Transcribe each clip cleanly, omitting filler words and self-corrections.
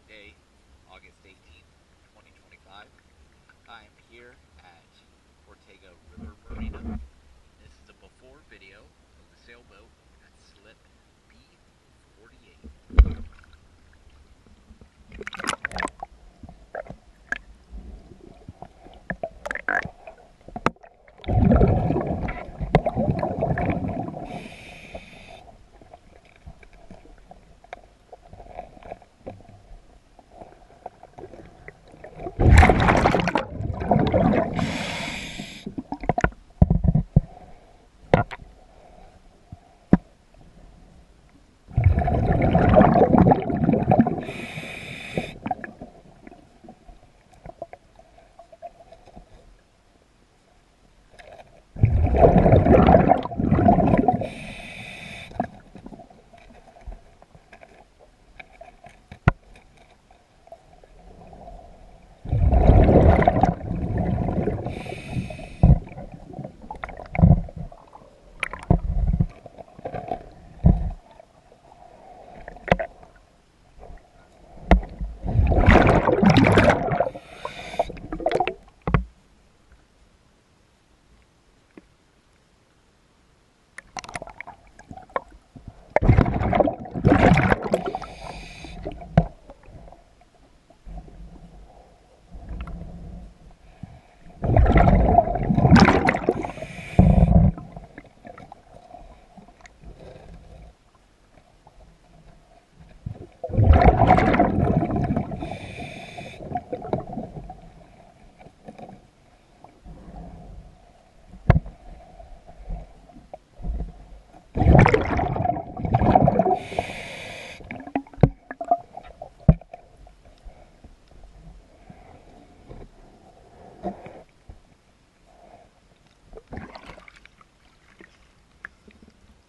Today, August 18th, 2025. I'm here at Ortega River Marina. This is a before video of the sailboat at slip B48.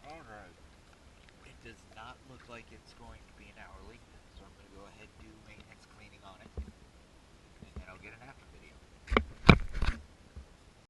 Alright. It does not look like it's going to be an hourly.